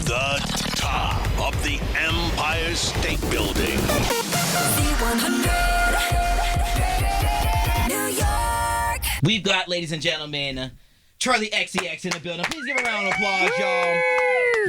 The top of the Empire State Building. Z100, New York. We've got, ladies and gentlemen, Charli XCX in the building. Please give a round of applause, y'all.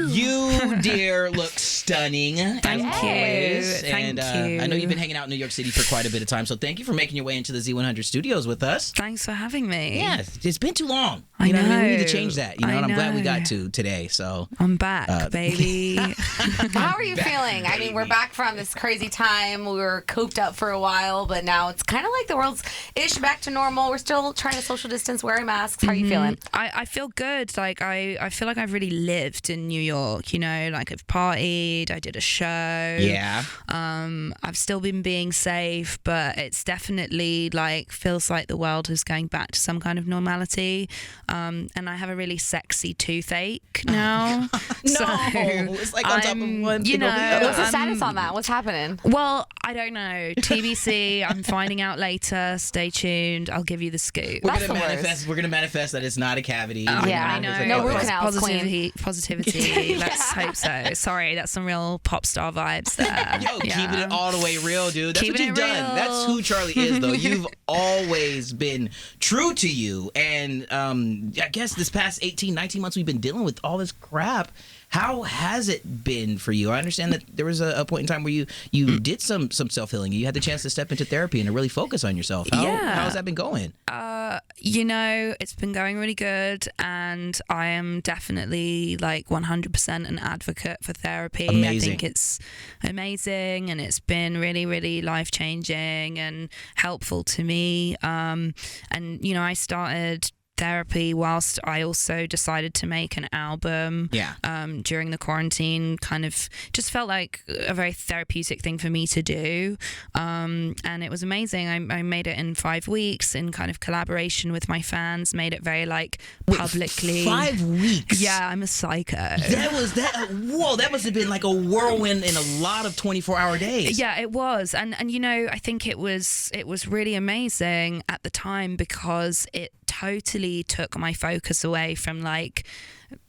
You, dear, look stunning. Thank you. Always. Thank you. I know you've been hanging out in New York City for quite a bit of time, so thank you for making your way into the Z100 studios with us. Thanks for having me. Yeah, it's been too long. I know. What I mean? We need to change that. And I'm glad we know. got to today. So I'm back, baby. How are you feeling? I mean, we're back from this crazy time. We were cooped up for a while, but now it's kind of like the world's ish back to normal. We're still trying to social distance, wearing masks. How are you feeling? I feel good. Like I feel like I've really lived in New York, you know, like I've partied, I did a show. yeah. I've still been being safe, but it's definitely like feels like the world is going back to some kind of normality. And I have a really sexy toothache now. No, it's like on top of one you thing over the know, other. What's the status on that? What's happening? Well, I don't know. TBC. I'm finding out later. Stay tuned. I'll give you the scoop. We're That's gonna the worst. manifest. We're gonna manifest that it's not a cavity. Yeah, I know. It's like, No okay. root canals, Positivity. Let's hope so. Sorry, that's some real pop star vibes there. Yo, keeping it all the way real, dude. That's Keeping what you've it done. real. That's who Charli is, though. You've always been true to you. And I guess this past 18, 19 months we've been dealing with all this crap. How has it been for you? I understand that there was a point in time where you did some self-healing. You had the chance to step into therapy and to really focus on yourself. How has that been going? You know, it's been going really good, and I am definitely like 100% an advocate for therapy. Amazing. I think it's amazing, and it's been really, really life-changing and helpful to me. And, you know, I started therapy whilst I also decided to make an album during the quarantine. Kind of just felt like a very therapeutic thing for me to do, and it was amazing. I made it in 5 weeks in kind of collaboration with my fans, made it very like publicly. 5 weeks? Yeah, I'm a psycho. Whoa, that must have been like a whirlwind in a lot of 24-hour days. Yeah, it was. And you know, I think it was really amazing at the time because it totally took my focus away from like,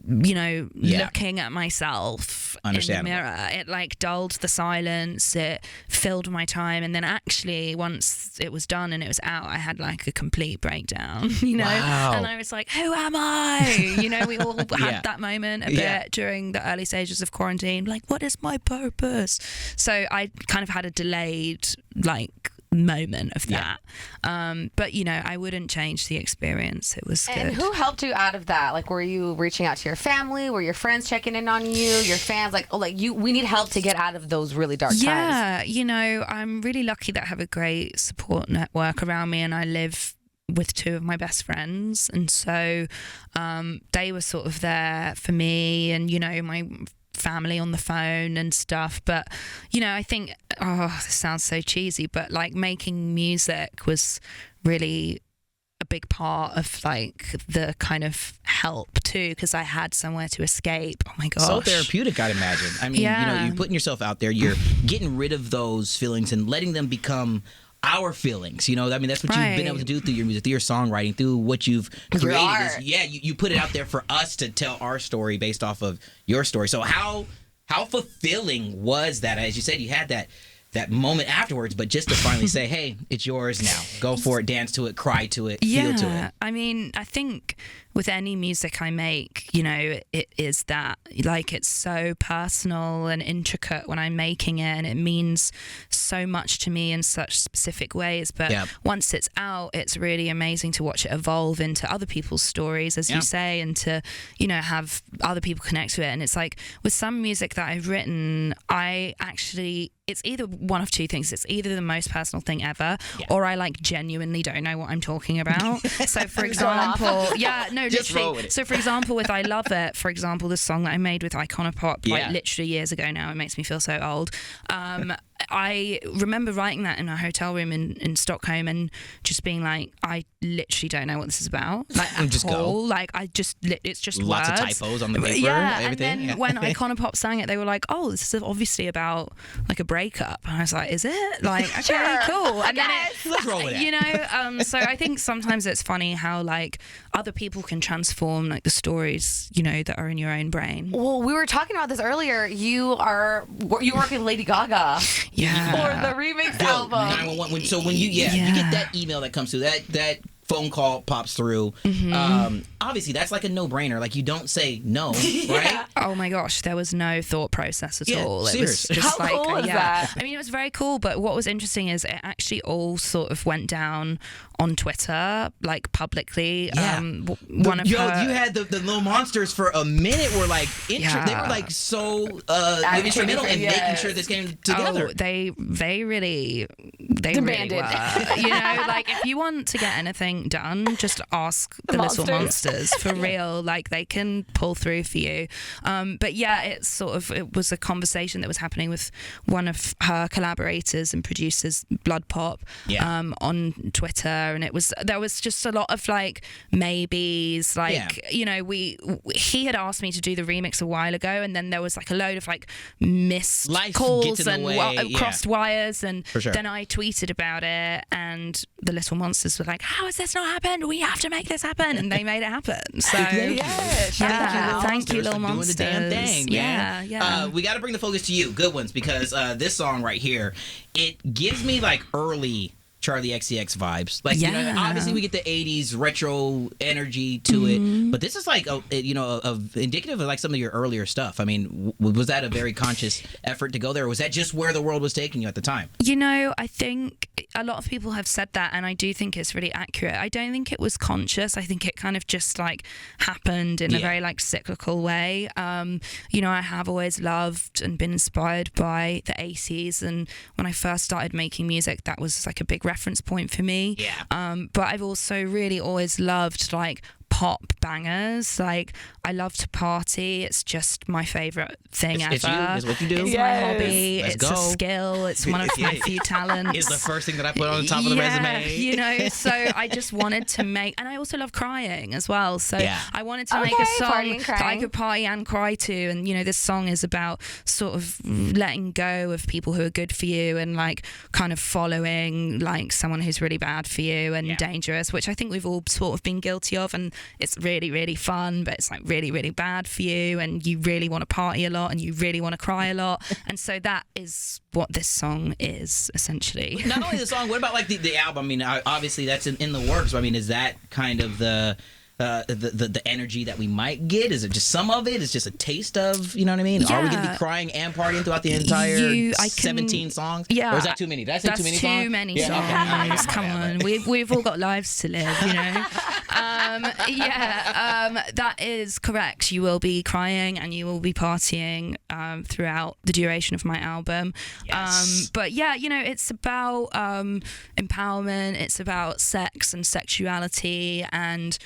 you know, looking at myself in the mirror. It like dulled the silence, it filled my time, and then actually once it was done and it was out, I had like a complete breakdown, you know. Wow. And I was like, who am I? You know, we all had that moment a bit during the early stages of quarantine, like, what is my purpose? So I kind of had a delayed like moment of that. But you know, I wouldn't change the experience. It was And good. who helped you out of that? Like, were you reaching out to your family? Were your friends checking in on you? Your fans? Like, oh, like we need help to get out of those really dark times. Yeah, you know, I'm really lucky that I have a great support network around me, and I live with 2 of my best friends, and so they were sort of there for me, and you know, my family on the phone and stuff. But you know, I think, this sounds so cheesy, but like making music was really a big part of like the kind of help too, because I had somewhere to escape. Oh my gosh, So therapeutic, I'd imagine. I mean, you know, you're putting yourself out there, you're getting rid of those feelings and letting them become our feelings. You know, I mean, that's what you've been able to do through your music, through your songwriting, through what you've created. art. You put it out there for us to tell our story based off of your story. So how fulfilling was that? As you said, you had that moment afterwards, but just to finally say, hey, it's yours now. Go for it, dance to it, cry to it, feel to it. I mean, I think with any music I make, you know, it is that, like, it's so personal and intricate when I'm making it, and it means so much to me in such specific ways. But once it's out, it's really amazing to watch it evolve into other people's stories, as you say, and to, you know, have other people connect to it. And it's like with some music that I've written, it's either one of two things. It's either the most personal thing ever, or I like genuinely don't know what I'm talking about. So for example, Just roll with it. So for example, with I Love It, for example, the song that I made with Iconopop, like literally years ago now, it makes me feel so old. I remember writing that in a hotel room in Stockholm and just being like, I literally don't know what this is about. Like, And just go. Like, it's just Lots words. of typos on the paper. Yeah, everything. and then when Iconopop sang it, they were like, "Oh, this is obviously about like a breakup." And I was like, "Is it? Like, okay, Sure. cool." And then Let's roll with that. so I think sometimes it's funny how like other people can transform like the stories, that are in your own brain. Well, we were talking about this earlier. You working with Lady Gaga Yeah. for the remix Yo, album. 911. So when you get that email that comes through, that phone call pops through. Obviously, that's like a no-brainer. Like, you don't say no, right? Oh my gosh, there was no thought process at all. It serious. was just How like, cool is that? I mean, it was very cool, but what was interesting is it actually all sort of went down on Twitter, like publicly. Yeah. One of you her, had the little monsters for a minute were like, they were like so instrumental in making sure this came together. Oh, they really Demanded. were. Like if you want to get anything done, just ask the little monsters for real. Like they can pull through for you. But yeah, it was a conversation that was happening with one of her collaborators and producers, Blood Pop, on Twitter, and there was just a lot of like maybes, like he had asked me to do the remix a while ago, and then there was like a load of like missed Life calls gets in the and way, crossed wires, and sure. then I tweeted about it, and the little monsters were like, "How has this not happened? We have to make this happen," and they made it happen. So thank you, little monsters. Doing the damn thing, man. Yeah. We got to bring the focus to you, good ones, because this song right here, it gives me like early Charli XCX vibes. Like, obviously we get the 80s retro energy to it, but this is like, indicative of like some of your earlier stuff. I mean, was that a very conscious effort to go there, or was that just where the world was taking you at the time? I think a lot of people have said that, and I do think it's really accurate. I don't think it was conscious. I think it kind of just like happened in a very like cyclical way. I have always loved and been inspired by the 80s, and when I first started making music, that was like a big reference point for me. But I've also really always loved like pop bangers. Like, I love to party. It's just my favorite thing ever. It's you. It's what you do. It's my hobby. Let's it's go. a skill. It's one of my few talents. It's the first thing that I put on the top of the resume. So I just wanted to make, and I also love crying as well. So I wanted to make a song that I could party and cry to. And, this song is about sort of letting go of people who are good for you and like kind of following like someone who's really bad for you and dangerous, which I think we've all sort of been guilty of. And it's really, really fun, but it's like really, really bad for you, and you really want to party a lot and you really want to cry a lot. And so that is what this song is, essentially. Not only the song, what about like the album? I mean, obviously that's in the works. I mean, is that kind of the energy that we might get? Is it just some of it? Is just a taste of, you know what I mean? Are we going to be crying and partying throughout the entire 17 songs? Yeah. Or is that too many? Did I say too many songs? That's too many songs. Come on. We've all got lives to live, that is correct. You will be crying and you will be partying throughout the duration of my album. Yes. But it's about empowerment. It's about sex and sexuality and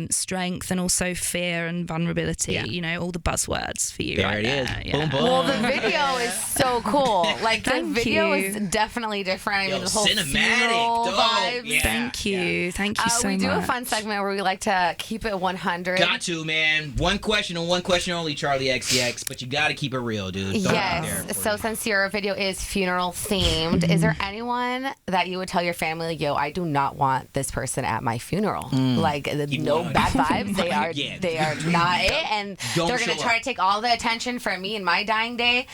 strength, and also fear and vulnerability. All the buzzwords for you. There right it is. there. Boom, boom. Well, the video is so cool. Like, the Thank video you. is definitely different. I mean, the whole cinematic, funeral dope. vibes. Yeah. Thank you. Thank you so much. We do a fun segment where we like to keep it 100. Got to, man. One question and one question only, Charli XCX, but you got to keep it real, dude. Throw it out there Yes. for So you. since your video is funeral themed, is there anyone that you would tell your family, yo, I do not want this person at my funeral? Like, no won't. bad vibes. They are Yeah. they are not it, and Don't they're gonna show try up. to take all the attention from me and my dying day.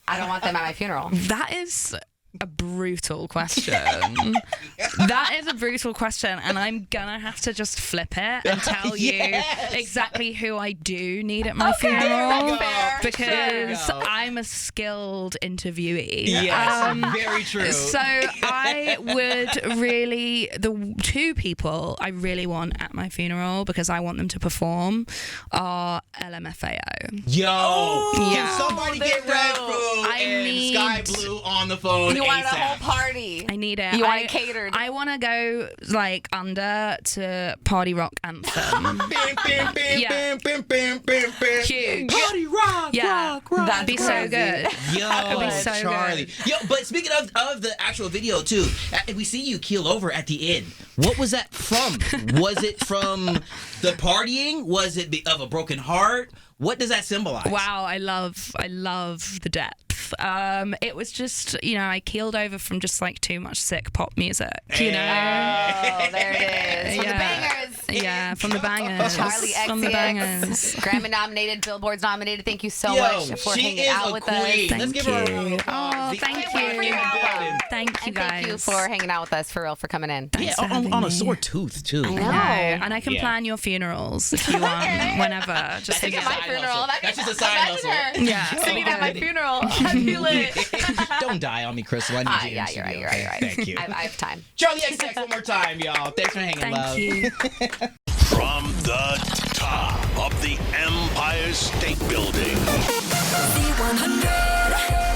I don't want them at my funeral. That is a brutal question. That is a brutal question, and I'm gonna have to just flip it and tell you exactly who I do need at my funeral, fair. because Sure. I'm a skilled interviewee. Yes, very true. So I would really, the two people I really want at my funeral, because I want them to perform, are LMFAO. Yo, Yeah. can somebody get they're Red dope. Food I and need- Sky Blue on the phone You want a ASAP? whole party. I need it. You want it catered. I want to go like under to Party Rock Anthem. Bam, bam, bam, Yeah. bam, bam, bam, bam, bam. Huge. Party rock, Yeah, rock, rock. That'd be so good. Yo, be so Charlie. Yo, but speaking of the actual video too, we see you keel over at the end. What was that from? Was it from the partying? Was it of a broken heart? What does that symbolize? Wow, I love the depth. It was just, I keeled over from just like too much sick pop music, you know? Oh, there it is. From the bangers. Yeah, from the bangers. Charli XCX. From the bangers. Grammy nominated, Billboard's nominated. Thank you so much for hanging out with us. Let's give her a round of applause. Oh, thank you. Thank you, guys. Thank you for hanging out with us, for real, for coming in. Yeah, on a sore tooth too. I know. And I can plan your funerals if you want, whenever. Just Speaking of my funeral, that's just a side hustle. Yeah. Sitting at my funeral. I'd be lit. Don't die on me, Crystal. I need you. Yeah, you're right. Thank you. I have time. Charli XCX one more time, y'all. Thanks for hanging, love. Thank you. From the top of the Empire State Building. Z100.